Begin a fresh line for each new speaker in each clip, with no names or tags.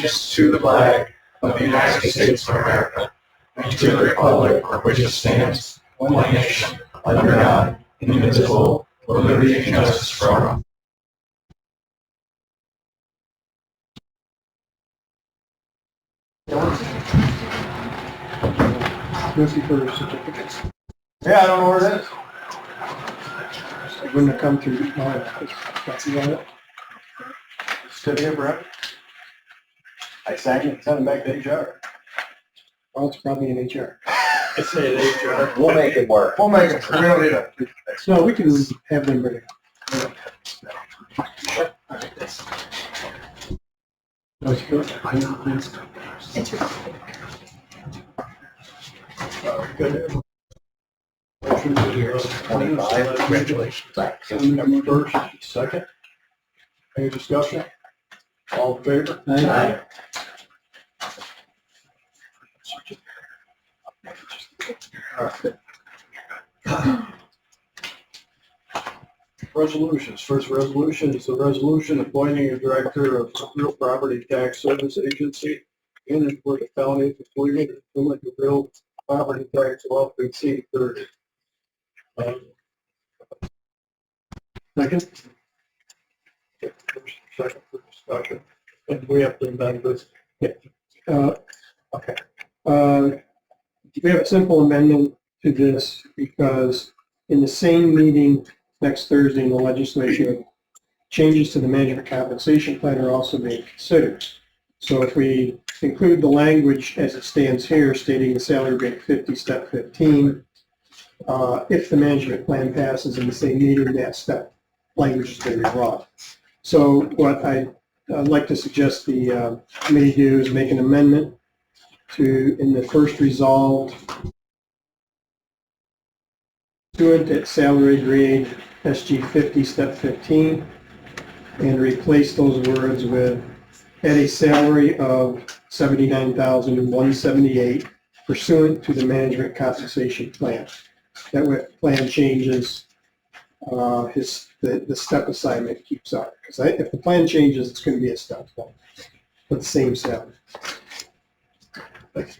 allegiance to the flag of the United States of America and to the republic for which it stands, one nation, under God, indivisible, with liberty and justice for all.
Lucy for certificates.
Yeah, I don't know where it is.
It wouldn't have come through my office. That's about it.
Stood here forever. I sang it and sent it back to HR.
Well, it's probably in HR.
I say HR.
We'll make it work.
We'll make it. We don't need it.
No, we can have them ready.
Good.
Motion to hear 25. Congratulations.
First, second. Any discussion? All in favor?
Aye.
Resolutions. First resolution is the resolution appointing a director of real property tax service agency in and for the county to fully implement the real property tax law to exceed 30. Second. Second for discussion. And we have to amend this.
Okay. We have a simple amendment to this because in the same meeting next Thursday in the legislature, changes to the management compensation plan are also being considered. So if we include the language as it stands here, stating the salary rate 50, step 15, if the management plan passes in the same meeting, that step language is going to be wrong. So what I'd like to suggest the committee do is make an amendment to, in the first resolved, pursuant at salary grade SG 50, step 15, and replace those words with at a salary of $79,178 pursuant to the management compensation plan. That way, if the plan changes, the step assignment keeps up. Because if the plan changes, it's going to be a step for the same salary. Thanks.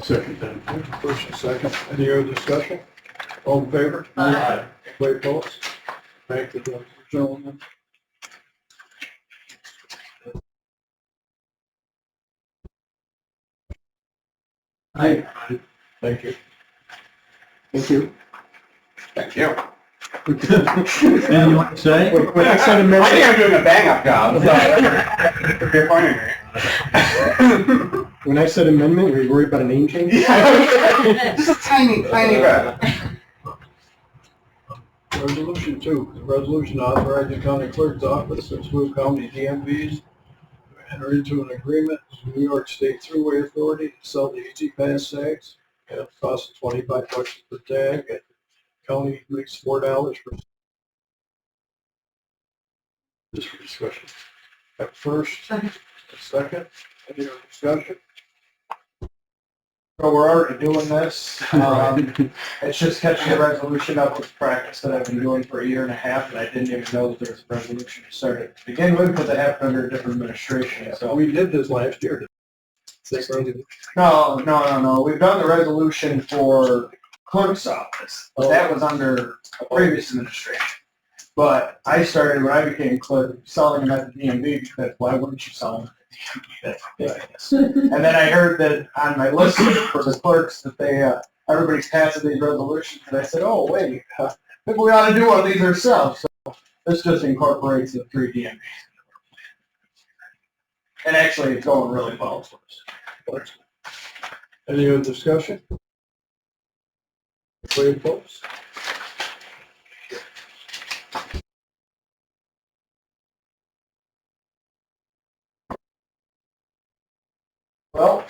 Second then. First and second. Any other discussion? All in favor?
Aye.
Anybody opposed? Thank you, gentlemen.
Aye.
Thank you.
Thank you.
Thank you.
Anything you want to say?
When I said
I
amendment,
think I'm doing a bang-up job. You're pointing me.
when I said amendment, were you worried about a name change?
Just a tiny, tiny bit.
Resolution 2, resolution authorizing county clerk's office and Swift County DMVs to enter into an agreement with New York State Thruway Authority to sell the Easy Pass tags at a cost of $25 per tag. And the county makes $4 per. Just for discussion. At first, second, any other discussion?
So we're already doing this. It's just catching the resolution up with practice that I've been doing for a year and a half, and I didn't even know that there was a resolution to start it to begin with because it happened under a different administration. So
We did this last year.
no. We've done the resolution for clerk's office, but that was under a previous administration. But I started when I became clerk selling them at the DMV because why wouldn't you sell them? That's ridiculous. And then I heard that on my list for the clerks that everybody's passing these resolutions, and I said, oh, wait, maybe we ought to do one of these ourselves. So this just incorporates the 3 DMVs. And actually, it's going really well for us.
Any other discussion? Anybody opposed?
Well,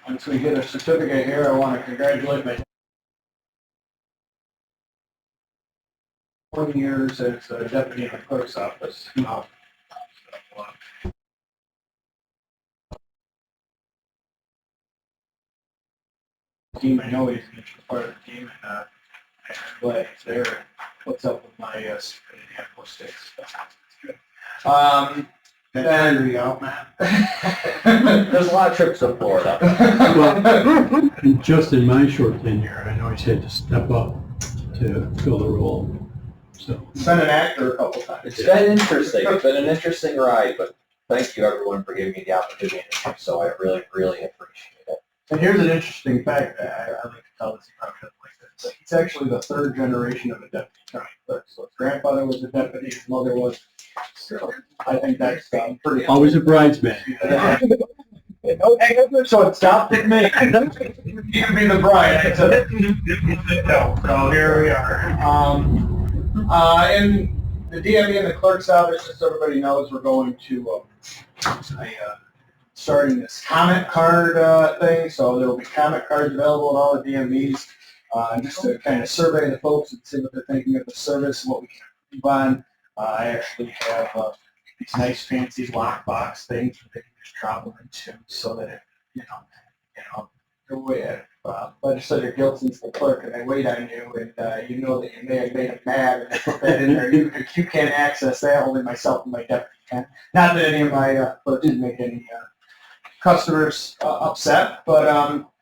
once we get a certificate here, I want to congratulate my 20 years as a deputy in the clerk's office. Team, I know he's an integral part of the team, and I'm glad he's there. what's up with my handful sticks.
Battery out, man.
There's a lot of trips to Florida.
And just in my short tenure, I know he's had to step up to fill the role, so.
Sent an actor a couple times.
It's been interesting. It's been an interesting ride, but thank you everyone for giving me the opportunity to do so. I really, really appreciate it.
And here's an interesting fact that I like to tell this about him like this. He's actually the third generation of a deputy county clerk. So his grandfather was a deputy, his mother was. So I think that's pretty.
Always a bridesmaid.
So it stopped at me. You can be the bride. I said, no. So here we are. And the DMV and the clerk's office, as everybody knows, we're going to starting this comment card thing. So there will be comment cards available at all the DMVs, just to kind of survey the folks and see what they're thinking of the service and what we can improve on. I actually have these nice fancy lockbox things that they can just drop them into, so that if, you know, if legislator Gilson's the clerk and they wait on you, and you know that you may have made them mad, and they put that in there, you can't access that. Only myself and my deputy can. Not that any of my clerks make any customers upset, but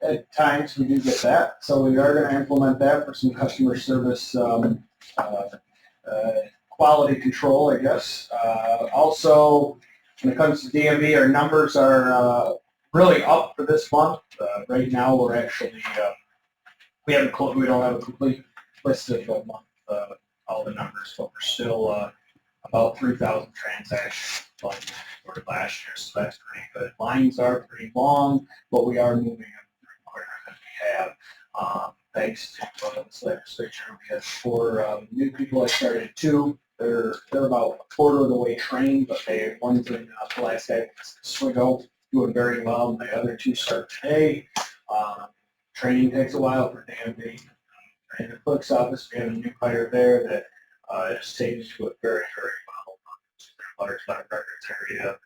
at times we do get that. So we are going to implement that for some customer service quality control, I guess. Also, when it comes to DMV, our numbers are really up for this month. Right now, we're actually we don't have a complete list of all the numbers, but we're still about 3,000 transactions for last year, so that's pretty good. Lines are pretty long, but we are moving quicker than we have. Thanks to this legislature, we had 4 new people. I started 2. They're about a quarter of the way trained, but one's in the last guy, Swigo, doing very well, and the other 2 start today. Training takes a while for DMV. In the clerk's office, we have a new hire there that is taken to it very, very well. Large letter records area,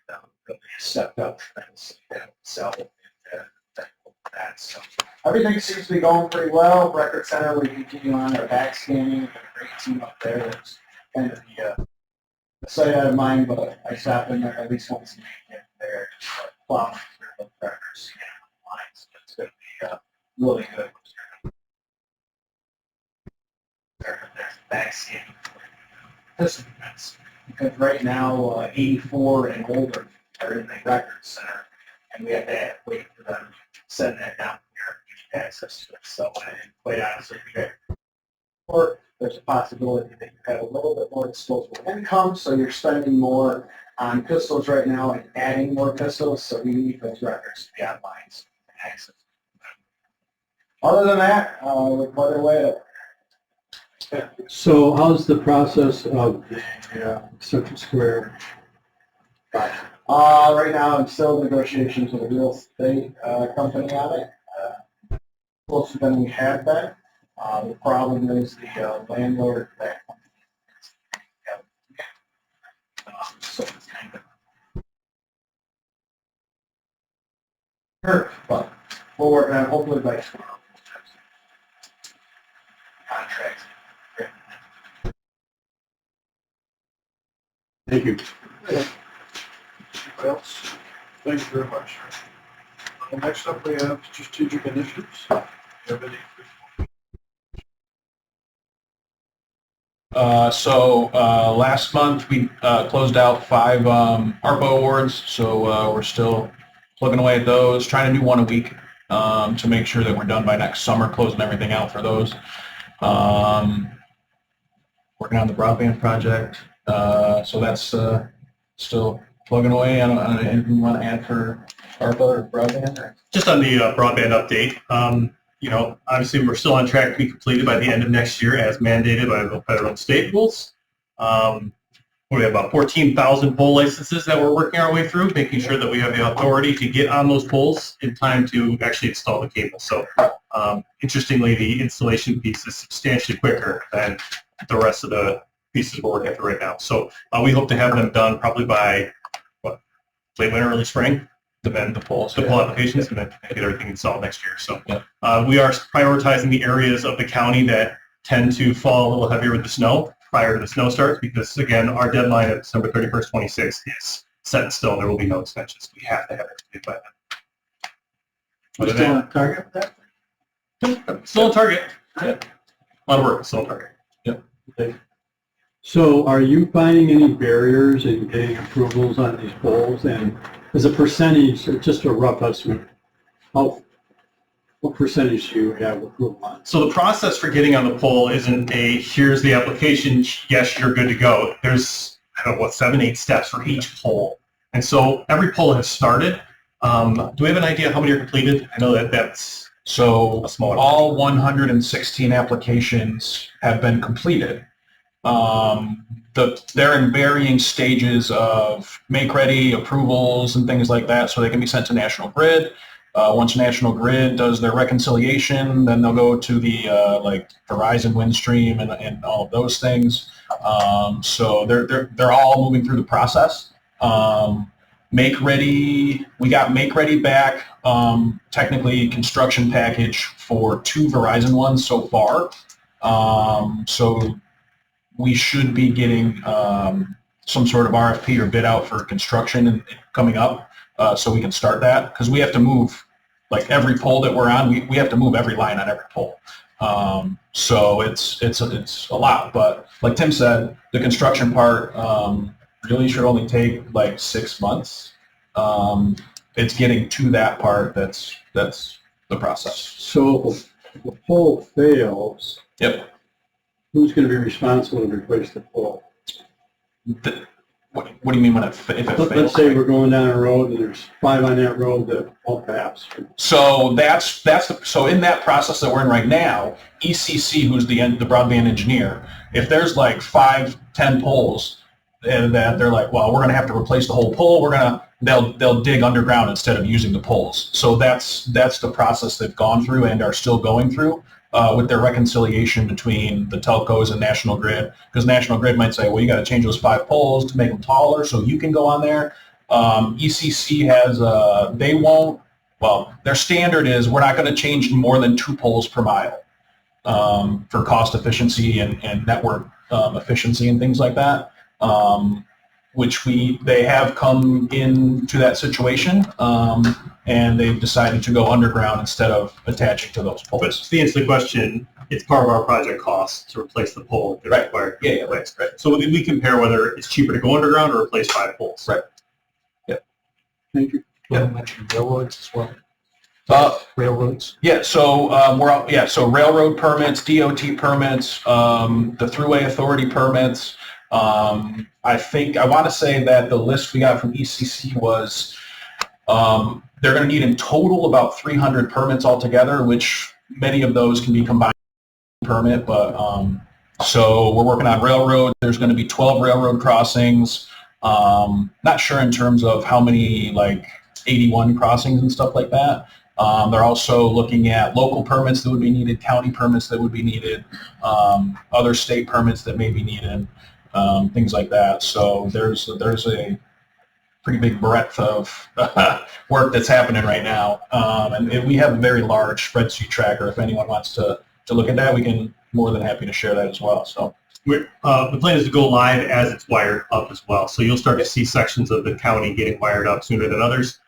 and really stepped up tremendously itself. That. So everything seems to be going pretty well. Record Center, we continue on our back scanning. We've got a great team up there. That's kind of the site out of mind, but I stop in there at least once a week there, plowing through the records, scanning the lines. It's going to be really good. There's back scanning. This is because right now 84 and older are in the Record Center, and we have to wait for them to send that down here to access to it. So, quite honestly, or there's a possibility that you have a little bit more disposable income, so you're spending more on pistols right now and adding more pistols, so we need those records to be online so we can access them. Other than that, we're quite away.
So how's the process of the Central Square?
Right now, I'm still in negotiations with a real estate company on it. Closer than we have been. The problem is the landlord that so it's kind of hurt, but we'll work on it hopefully by tomorrow. Contracts.
Thank you.
Anybody else? Thank you very much. Next up, we have strategic initiatives. Do you have any?
Last month we closed out 5 ARPA awards, so we're still plugging away at those, trying to do 1 a week to make sure that we're done by next summer, closing everything out for those. Working on the broadband project, so that's still plugging away. I don't know, anything you want to add for ARPA or broadband?
Just on the broadband update, obviously we're still on track to be completed by the end of next year as mandated by the federal and state rules. We have about 14,000 pole licenses that we're working our way through, making sure that we have the authority to get on those poles in time to actually install the cable. So interestingly, the installation piece is substantially quicker than the rest of the pieces we're working through right now. So we hope to have them done probably by late winter, early spring. The pole applications, and then get everything installed next year. So we are prioritizing the areas of the county that tend to fall a little heavier with the snow prior to the snow starts because, again, our deadline of December 31st, 26 is set in stone. There will be no extensions. We have to have it completed by then.
We're still on target with that?
Still on target. Yeah. A lot of work, still on target.
So are you finding any barriers in getting approvals on these poles? And as a percentage, or just a rough estimate, what percentage do you have approval on?
So the process for getting on the pole isn't here's the application, yes, you're good to go. There's, I don't know, 7, 8 steps for each pole. And so every pole has started. Do we have an idea how many are completed? I know that's
So
a small
all 116 applications have been completed. They're in varying stages of make-ready approvals and things like that, so they can be sent to National Grid. Once National Grid does their reconciliation, then they'll go to the like Verizon, Windstream, and all of those things. So they're all moving through the process. Make-ready, we got make-ready back, technically construction package for 2 Verizon ones so far. So we should be getting some sort of RFP or bid out for construction coming up, so we can start that, because we have to move, like every pole that we're on, we have to move every line on every pole. So it's a lot, but like Tim said, the construction part really should only take like 6 months. It's getting to that part that's the process.
So if the pole fails,
Yep.
who's going to be responsible to replace the pole?
What do you mean when if it fails?
Let's say we're going down a road and there's 5 on that road that won't pass.
So so in that process that we're in right now, ECC, who's the broadband engineer, if there's like 5, 10 poles, and that they're like, well, we're going to have to replace the whole pole. They'll dig underground instead of using the poles. So that's the process they've gone through and are still going through with their reconciliation between the telcos and National Grid. Because National Grid might say, well, you got to change those 5 poles to make them taller so you can go on there. ECC has they won't. Well, their standard is we're not going to change more than 2 poles per mile for cost efficiency and network efficiency and things like that. Which they have come into that situation, and they've decided to go underground instead of attaching to those poles.
But to answer the question, it's part of our project cost to replace the pole if they're required.
Yeah, right.
So we compare whether it's cheaper to go underground or replace 5 poles.
Right. Yep.
Thank you.
Yeah.
mentioned railroads as well. Railroads.
Yeah, so so railroad permits, DOT permits, the Thruway Authority permits. I want to say that the list we got from ECC was they're going to need in total about 300 permits altogether, which many of those can be combined permit. But so we're working on railroad. There's going to be 12 railroad crossings. Not sure in terms of how many, like 81 crossings and stuff like that. They're also looking at local permits that would be needed, county permits that would be needed, other state permits that may be needed. Things like that. So there's a pretty big breadth of work that's happening right now, and we have a very large spreadsheet tracker. If anyone wants to look at that, we can more than happy to share that as well. So
the plan is to go live as it's wired up as well. So you'll start to see sections of the county getting wired up sooner than others,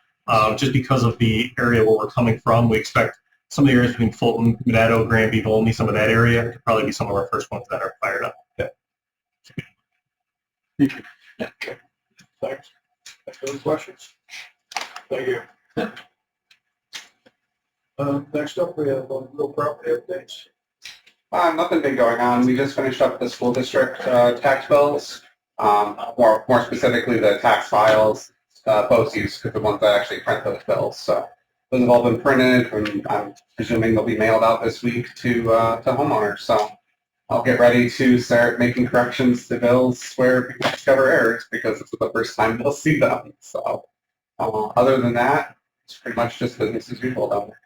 just because of the area where we're coming from. We expect some of the areas between Fulton, Minetto, Granby, Volney, some of that area to probably be some of our first ones that are fired up.
Okay. Thanks. Any other questions? Thank you. Next up, we have real property updates.
Nothing big going on. We just finished up the school district tax bills, more specifically the tax files, BOCES, because the ones that actually print those bills. So those have all been printed, and I'm presuming they'll be mailed out this week to homeowners. So I'll get ready to start making corrections to bills where people discover errors, because this is the first time they'll see them. So other than that, it's pretty much just business as usual down there.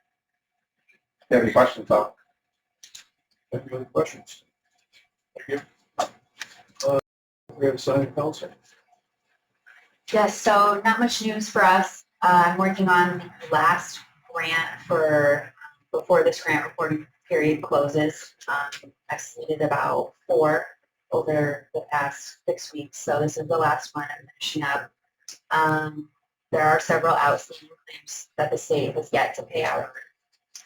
If you have any questions, though.
Any other questions? Thank you. We have a signing council.
Yes, so not much news for us. I'm working on the last grant before this grant reporting period closes. I've submitted about 4 over the past 6 weeks, so this is the last one I'm finishing up. There are several outstanding claims that the state has yet to pay out,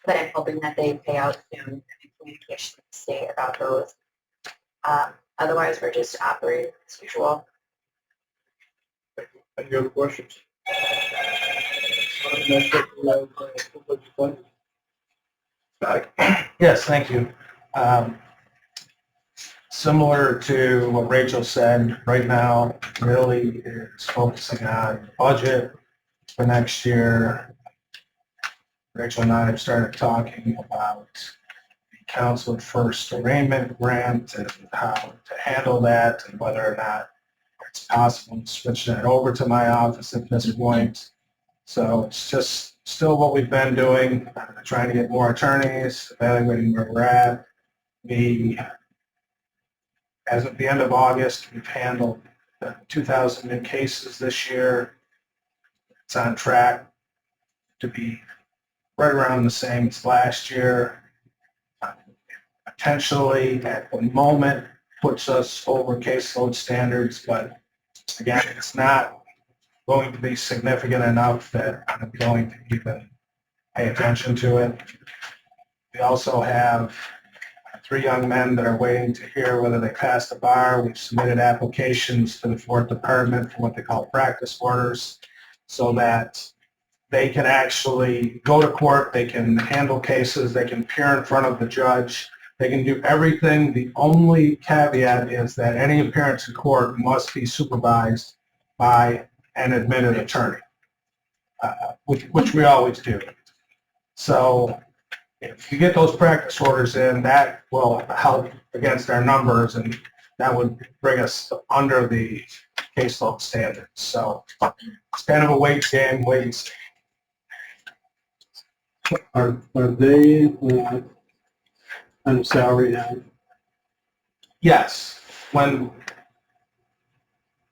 but I'm hoping that they pay out soon. I'm in communication with the state about those. Otherwise, we're just operating as usual.
Any other questions? Next up, we have, Village Planning.
Yes, thank you. Similar to what Rachel said, right now really is focusing on budget for next year. Rachel and I have started talking about the Council First Arraignment grant and how to handle that and whether or not it's possible to switch that over to my office at this point. So it's just still what we've been doing, trying to get more attorneys, evaluating where we're at. As of the end of August, we've handled 2,000 new cases this year. It's on track to be right around the same as last year. Potentially, at the moment, puts us over caseload standards, but again, it's not going to be significant enough that I'm going to even pay attention to it. We also have 3 young men that are waiting to hear whether they pass the bar. We've submitted applications to the 4th Department for what they call practice orders so that they can actually go to court, they can handle cases, they can appear in front of the judge, they can do everything. The only caveat is that any appearance in court must be supervised by an admitted attorney, which we always do. So if you get those practice orders in, that will help against our numbers, and that would bring us under the caseload standards. So it's kind of a wait game, wait and see.
Are they on salary now?
Yes, when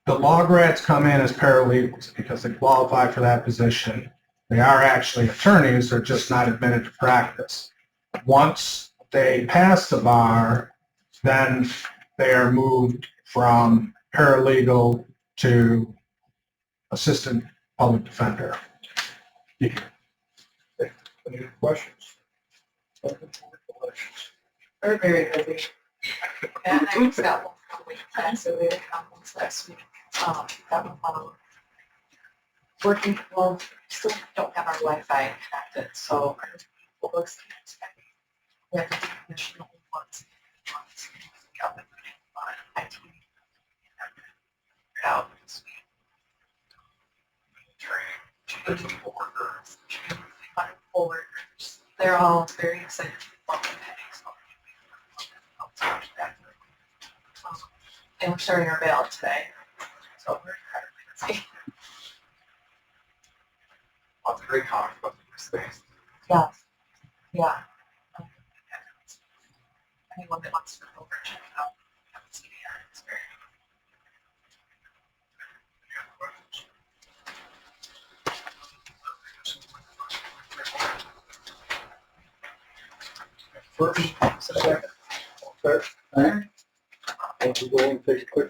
the law grads come in as paralegals because they qualify for that position, they are actually attorneys, they're just not admitted to practice. Once they pass the bar, then they are moved from paralegal to assistant public defender.
Any questions?
We're very busy. And I just got one from week 10, so we had a conference last week. Got a lot of working, well, still don't have our Wi-Fi connected, so our people looks we have to decommission the old ones. IT out this week. Forward. They're all very excited about the pay, so and we're starting our ballot today, so we're incredibly busy.
Lots of great comments about the space.
Yeah, yeah. Anyone that wants to go over, check it out. It's very
First, second, third. We'll go and take a quick